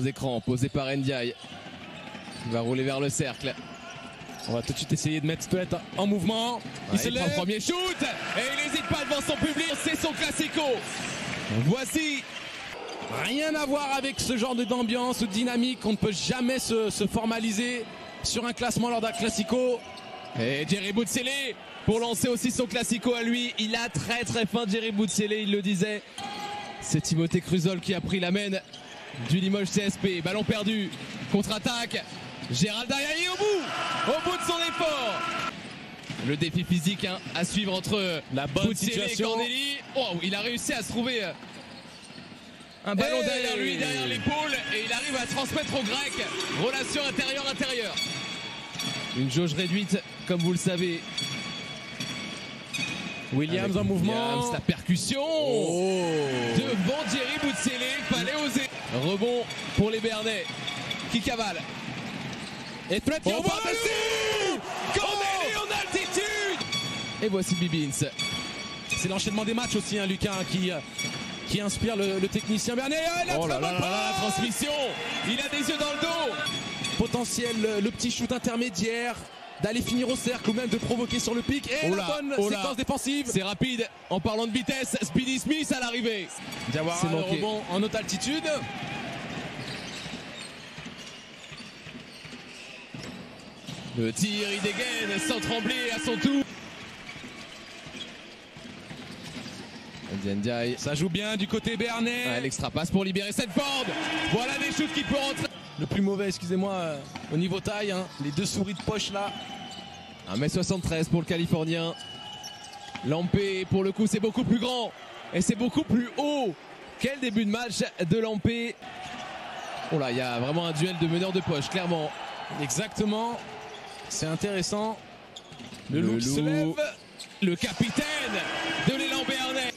gros écran posé par Ndiaye. Il va rouler vers le cercle. On va tout de suite essayer de mettre Spet en mouvement. Il se lève. Premier shoot et il n'hésite pas devant son public. C'est son classico. Voici. Rien à voir avec ce genre d'ambiance ou de dynamique. On ne peut jamais se formaliser sur un classement lors d'un classico. Et Jerry Boutsiélé pour lancer aussi son classico à lui. Il a très faim, Jerry Boutsiélé, il le disait. C'est Timothée Cruzol qui a pris la main du Limoges CSP. Ballon perdu. Contre-attaque. Gérald Ayayi au bout de son effort. Le défi physique à suivre entre la bonne Boutsiélé et Corneli. Oh, il a réussi à se trouver un ballon derrière lui, derrière l'épaule, et il arrive à transmettre au grec. Relation intérieure-intérieure. Une jauge réduite, comme vous le savez. Williams en mouvement. La percussion devant Jerry Boutsiélé. Fallait oser. Rebond pour les Bernais qui cavalent. Et Threat qui envoie Corneli en altitude. Et voici Bibins. C'est l'enchaînement des matchs aussi, hein, Lucas, qui inspire le technicien Bernais. La transmission. Il a des yeux dans le dos. Potentiel, le petit shoot intermédiaire, d'aller finir au cercle ou même de provoquer sur le pic. Et la bonne séquence défensive. C'est rapide. En parlant de vitesse, Speedy Smith à l'arrivée. Diawara, le rebond en haute altitude. Le tir, il dégaine sans trembler à son tour. Ndiaye. Ça joue bien du côté Bernais. L'extra passe pour libérer Sedford. Voilà des shoots qui peuvent rentrer. Le plus mauvais, excusez-moi, au niveau taille, hein, les deux souris de poche là. 1m73 pour le Californien. Lampé, pour le coup, c'est beaucoup plus grand. Et c'est beaucoup plus haut. Quel début de match de Lampé. Oh là, il y a vraiment un duel de meneurs de poche, clairement. Exactement. C'est intéressant. Le loup se lève. Le capitaine de l'élan Béarnais.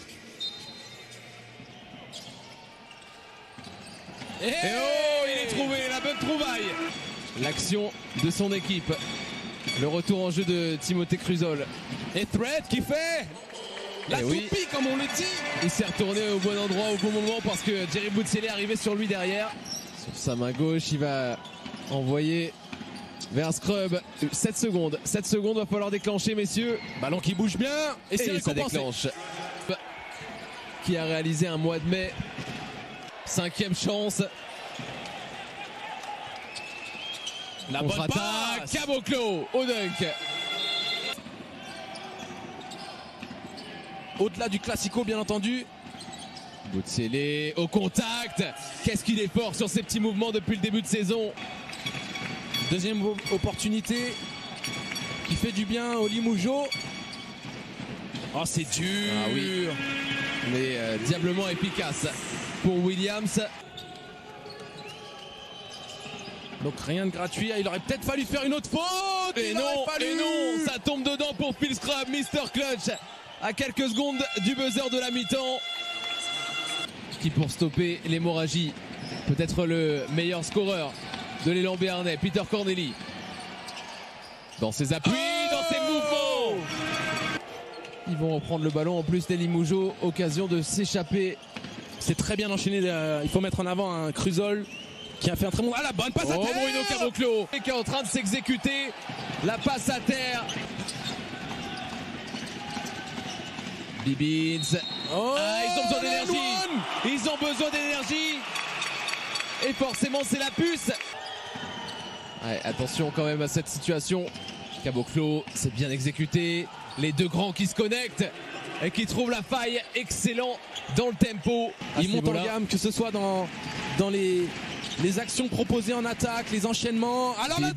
Et oh, il est trouvé, la bonne trouvaille. L'action de son équipe. Le retour en jeu de Timothée Cruzol. Et Threat qui fait la toupie, comme on le dit. Il s'est retourné au bon endroit, au bon moment, parce que Jerry Boutsiélé est arrivé sur lui derrière. Sur sa main gauche, il va envoyer vers Scrub. 7 secondes. 7 secondes, va falloir déclencher, messieurs. Ballon qui bouge bien. Et c'est ça déclenche. Qui a réalisé un mois de mai. 5e chance. La bonne passe. Caboclo au dunk. Au-delà du classico, bien entendu. Boutsiélé au contact. Qu'est-ce qu'il est fort sur ses petits mouvements depuis le début de saison. Deuxième opportunité qui fait du bien au Limougeot. Oh, c'est dur. Ah oui. Mais diablement efficace pour Williams. Donc rien de gratuit. Il aurait peut-être fallu faire une autre faute. Et non, ça tombe dedans pour Phil Scrub, Mr. Clutch. À quelques secondes du buzzer de la mi-temps. Qui pour stopper l'hémorragie, peut-être le meilleur scoreur de l'élan Béarnais, Peter Corneli. Dans ses appuis, dans ses mouvements. Ils vont reprendre le ballon en plus des Limougeaux. Occasion de s'échapper. C'est très bien enchaîné. Il faut mettre en avant un Cruzol qui a fait un très bon. Ah, la bonne passe à terre. Bruno Caboclo qui est en train de s'exécuter. La passe à terre. Bibins. Ils ont besoin d'énergie. Ils ont besoin d'énergie. Et forcément, c'est la puce. Ouais, attention quand même à cette situation. Caboclo, c'est bien exécuté. Les deux grands qui se connectent et qui trouvent la faille. Excellent dans le tempo. Ils montent en gamme, que ce soit dans les actions proposées en attaque, les enchaînements. Alors la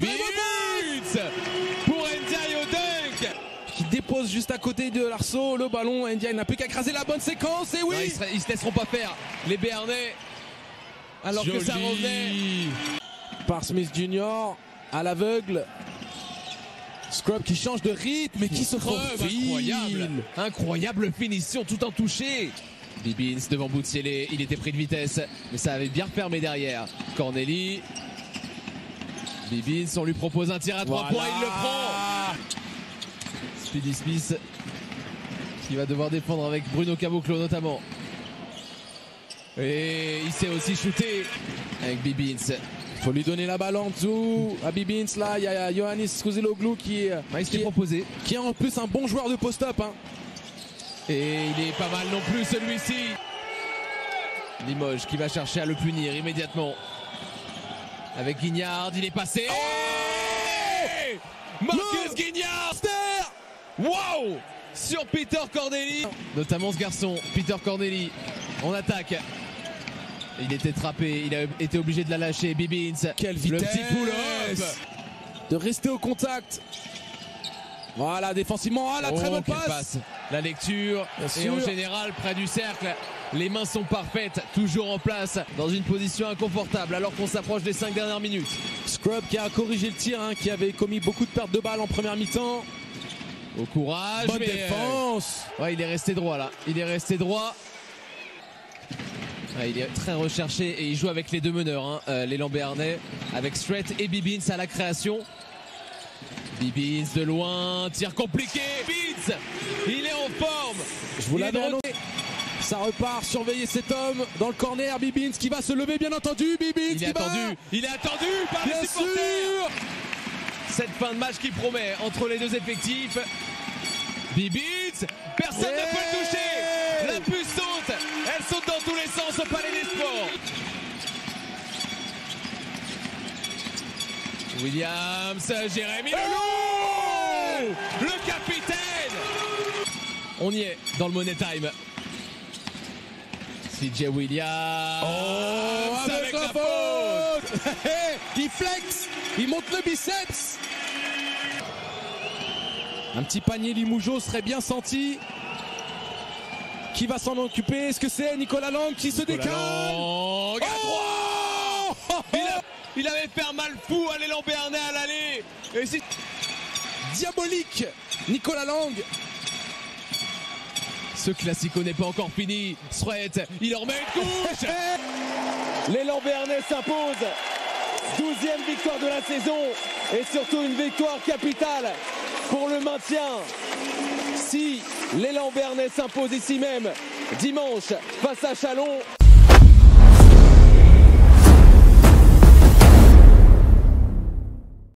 pour Ndiaye au dunk. Qui dépose juste à côté de l'arceau le ballon. Ndiaye n'a plus qu'à écraser la bonne séquence. Et oui, non, ils se laisseront pas faire, les Béarnais. Alors que ça revenait par Smith Jr. à l'aveugle. Scrub qui change de rythme et qui se faufile. Incroyable finition tout en touché. Bibins devant Boutsiélé, il était pris de vitesse, mais ça avait bien fermé derrière. Corneli. Bibins, on lui propose un tir à 3 points, il le prend. Speedy Smith qui va devoir défendre avec Bruno Caboclo notamment. Et il s'est aussi shooté avec Bibins. Faut lui donner la balle en dessous à Bibins. Là, il y a Ioannis Kouzeloglou qui est proposé. Qui est en plus un bon joueur de post-up. Hein. Et il est pas mal non plus celui-ci. Limoges qui va chercher à le punir immédiatement. Avec Guignard, il est passé. Oh, Marcus Guignard. Waouh, sur Peter Corneli. Notamment ce garçon, Peter Corneli, en attaque. Il était trappé, il a été obligé de la lâcher. Bibins, quelle vitesse, le petit pull-up, de rester au contact. Voilà, défensivement, la très bonne passe. La lecture, et en général près du cercle. Les mains sont parfaites, toujours en place, dans une position inconfortable, alors qu'on s'approche des 5 dernières minutes. Scrub qui a corrigé le tir, hein, qui avait commis beaucoup de pertes de balles en première mi-temps. Au courage, bonne défense. Ouais, il est resté droit là, il est resté droit. Ouais, il est très recherché et il joue avec les deux meneurs, hein, l'élan béarnais, avec Strait et Bibins à la création. Bibins de loin, tir compliqué. Bibins, il est en forme. Je vous l'avais annoncé. Ça repart, surveiller cet homme dans le corner. Bibins qui va se lever, bien entendu. Bibins il est attendu par les supporters. Cette fin de match qui promet entre les deux effectifs. Bibins, personne ne peut le toucher. La puce saute, elle saute dans tous les sens au Palais des Sports. Williams, Jérémy Leloup, le capitaine. On y est dans le Money Time. CJ Williams, avec la faute. Il flex, il monte le biceps. Un petit panier Limougeau serait bien senti. Qui va s'en occuper? Est-ce que c'est Nicolas Lang qui se décale? Lang à 3. Il avait fait un mal fou à l'élan béarnais à l'aller. Et c'est diabolique, Nicolas Lang. Ce classico n'est pas encore fini. Strait, il en remet une couche. L'élan béarnais s'impose. 12e victoire de la saison. Et surtout une victoire capitale pour le maintien. Si l'élan béarnais s'impose ici même dimanche face à Chalon,